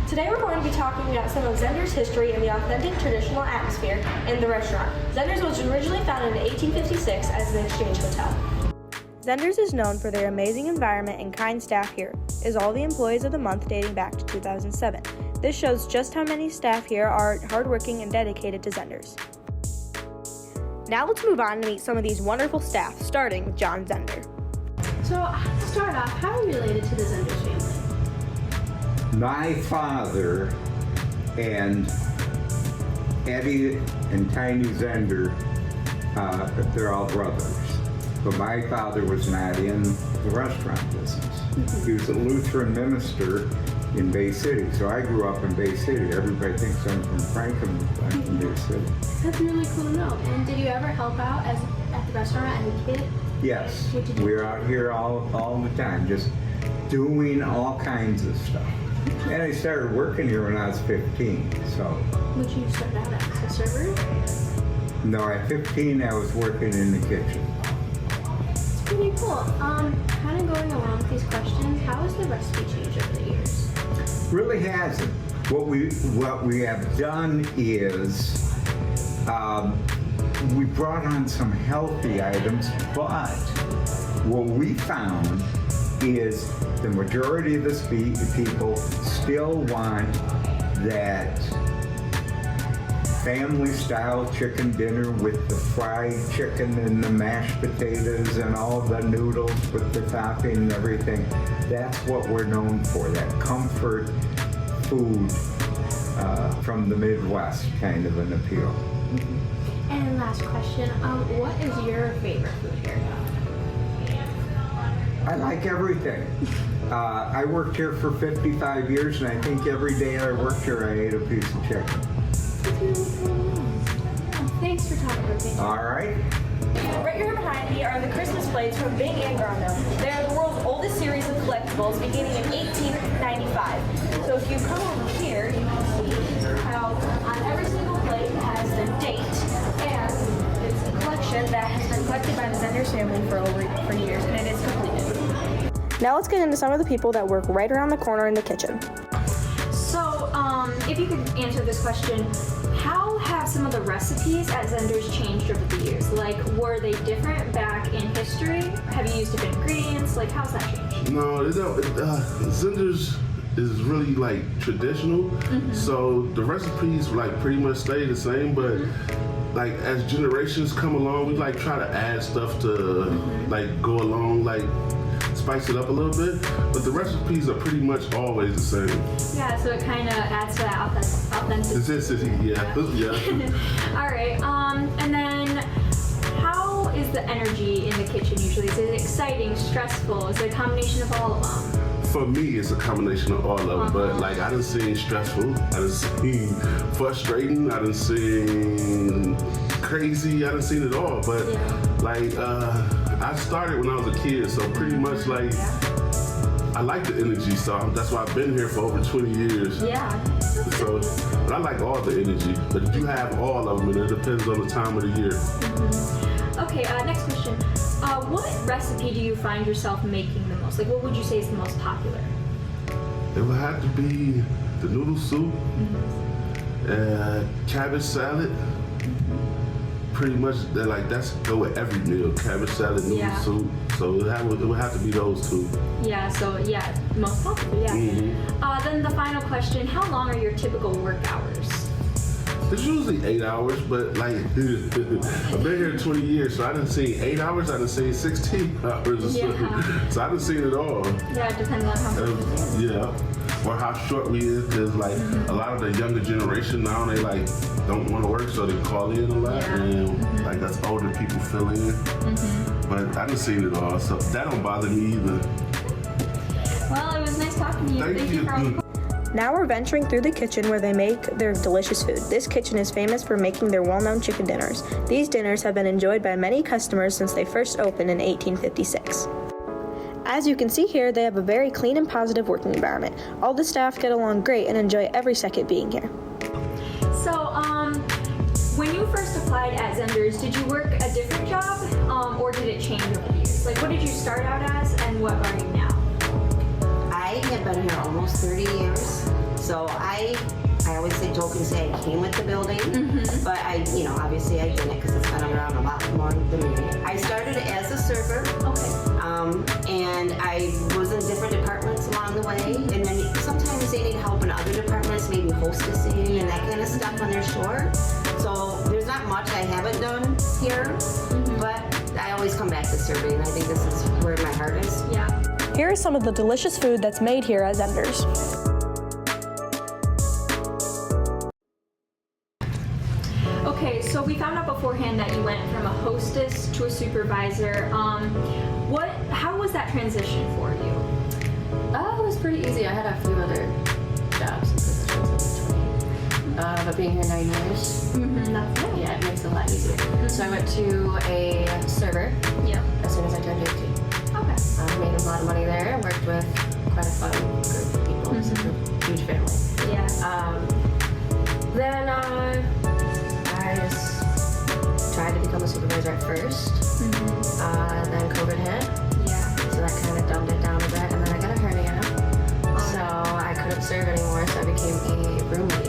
Today we're going to be talking about some of Zehnder's history and the authentic traditional atmosphere in the restaurant. Zehnder's was originally founded in 1856 as an exchange hotel. Zehnder's is known for their amazing environment and kind staff here. Is all the employees of the month dating back to 2007. This shows just how many staff here are hardworking and dedicated to Zehnder's. Now let's move on to meet some of these wonderful staff, starting with John Zehnder. So to start off, how are you related to the Zehnder's family? My father and Eddie and Tiny Zehnder, they're all brothers. But my father was not in the restaurant business. He was a Lutheran minister in Bay City. So I grew up in Bay City. Everybody thinks I'm from Franklin, but I'm from Bay City. That's really cool to know. And did you ever help out at the restaurant as a kid? Yes. What did you We're out here all the time, just doing all kinds of stuff. And I started working here when I was 15, so. What did you start out as, a server? No, at 15 I was working in the kitchen. It's pretty cool. Kind of going along with these questions, how has the recipe changed over the years? Really hasn't. What we have done is we brought on some healthy items, but what we found is the majority of the people still want that family-style chicken dinner with the fried chicken and the mashed potatoes and all the noodles with the topping and everything. That's what we're known for, that comfort food from the Midwest kind of an appeal. And last question, what is your favorite food here? I like everything. I worked here for 55 years, and I think every day I worked here I ate a piece of chicken. Thanks for talking with me. All right. Right here behind me are the Christmas plates from Bing and Grando. They are the world's oldest series of collectibles beginning in 1895. So if you come over here, you can see how on every single plate has the date, and it's a collection that has been collected by the Zehnder's family for years, and it is completed. Now let's get into some of the people that work right around the corner in the kitchen. So, if you could answer this question, how have some of the recipes at Zehnder's changed over the years? Like, were they different back in history? Have you used different ingredients? Like, how's that changed? No, Zehnder's is really like traditional. So the recipes like pretty much stay the same, but like as generations come along, we like try to add stuff to like go along, like spice it up a little bit, but the recipes are pretty much always the same. Yeah, so it kind of adds to that authenticity. Yeah. All right, and then how is the energy in the kitchen usually? Is it exciting, stressful? Is it a combination of all of them? For me, it's a combination of all of them, but like I done seen stressful, I done seen frustrating, I done seen crazy, I done seen it all, but like I started when I was a kid, so pretty much like I like the energy, so that's why I've been here for over 20 years. Yeah. So, but I like all the energy, but you have all of them, and it depends on the time of the year. Okay, next question. What recipe do you find yourself making the most? Like, what would you say is the most popular? It would have to be the noodle soup, cabbage salad. Pretty much, that's go with every meal. Cabbage salad, noodle soup. So it would have to be those two. Yeah. So most popular. Yeah. Then the final question: how long are your typical work hours? It's usually 8 hours, but like I've been here 20 years, so I done seen 8 hours, I done seen 16 hours. So I done seen it all. Yeah, it depends on how much. Or how short we is, because like a lot of the younger generation now, they like don't want to work, so they call in a lot, and like that's older people fill in. But I done seen it all, so that don't bother me either. Well, it was nice talking to you. Thank you. For all the Now we're venturing through the kitchen where they make their delicious food. This kitchen is famous for making their well-known chicken dinners. These dinners have been enjoyed by many customers since they first opened in 1856. As you can see here, they have a very clean and positive working environment. All the staff get along great and enjoy every second being here. So, when you first applied at Zehnder's, did you work a different job, or did it change over the years? Like, what did you start out as, and what are you now? I have been here almost 30 years. So I always say I came with the building, but obviously I didn't because it's been around a lot more than me. I started as a server. And I was in different departments along the way, and then sometimes they need help in other departments, maybe hostessing and that kind of stuff when they're short. So there's not much I haven't done here, but I always come back to serving. I think this is where my heart is. Yeah. Here is some of the delicious food that's made here at Zehnder's. Okay, so we found out beforehand that you went from a hostess to a supervisor. How was that transition for you? It was pretty easy. I had a few other jobs and positions in between. But being here 9 years, it makes it a lot easier. So I went to a server as soon as I turned 18. Okay. I made a lot of money there and worked with quite a fun group of people. It's a huge family. Yeah. Then I just tried to become a supervisor at first. Then COVID hit. So that kind of dumbed it down a bit. And then I got a hernia. So I couldn't serve anymore. So I became a room lead.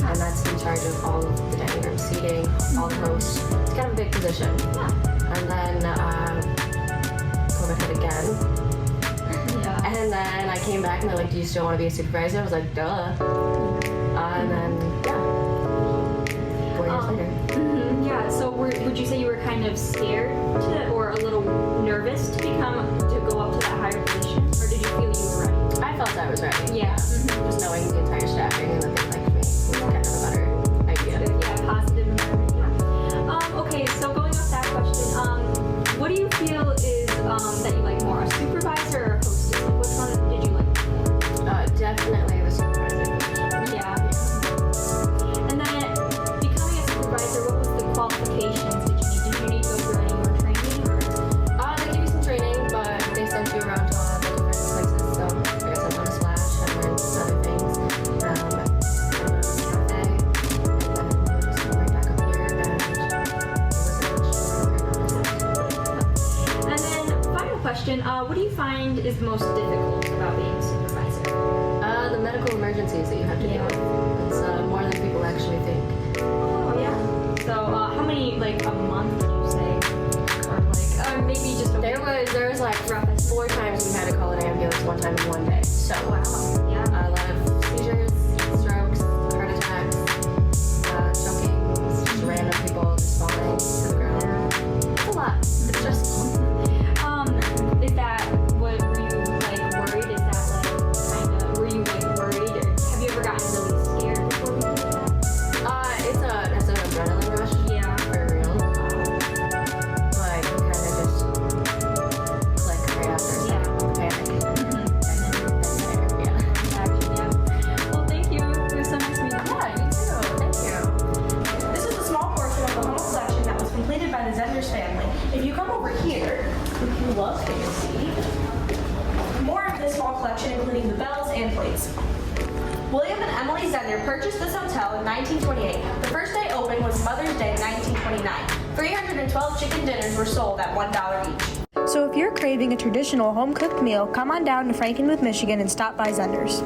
And that's in charge of all of the dining room seating, all the hosts. It's kind of a big position. And then COVID hit again. And then I came back and they're like, do you still want to be a supervisor? I was like, duh. And then, 4 years later. Yeah, so would you say you were kind of scared or a little nervous to go up to that higher position? Or did you feel you were ready? I felt I was ready. Yeah. Just knowing the entire staffing and that they liked me was kind of a better idea. Yeah, positive environment. Yeah. Okay, so going off that question, what do you feel is that you like more, a supervisor or a hostess? Like, which one did you like more? Definitely the supervisor. Yeah. And then becoming a supervisor, what was the qualifications did you need to go through any more training? Or? They give you some training, but they sent you around to all the different places. So I guess I went to Splash, I learned other things. I went to a cafe, and then we just went right back up here, and And then final question, what do you find is the most difficult about being a supervisor? the medical emergencies that you have to deal with. It's more than people actually think. Oh yeah. So how many like a month would you say, or maybe just a There was like 4 times we had to call an ambulance, 1 time in 1 day. So yeah. a lot of seizures, strokes, heart attacks, choking, just random people just falling to the ground. It's a lot. It's stressful. Is that what were you like worried? Is that like kind of were you like worried, or have you ever gotten really scared before we did that? It's an adrenaline rush. Yeah. For real. But you kind of just click right after. Yeah. Panic. And then yeah. Well, thank you. It was so nice meeting you. Yeah, you too. Thank you. This is a small portion of the home collection that was completed by the Zehnder's family. If you come over here, if you look, you can see more of this small collection, including the bells and plates. William and Emily Zehnder purchased this hotel in 1928. The first day open was Mother's Day 1929. 312 chicken dinners were sold at $1 each. So if you're craving a traditional home-cooked meal, come on down to Frankenmuth, Michigan and stop by Zehnder's.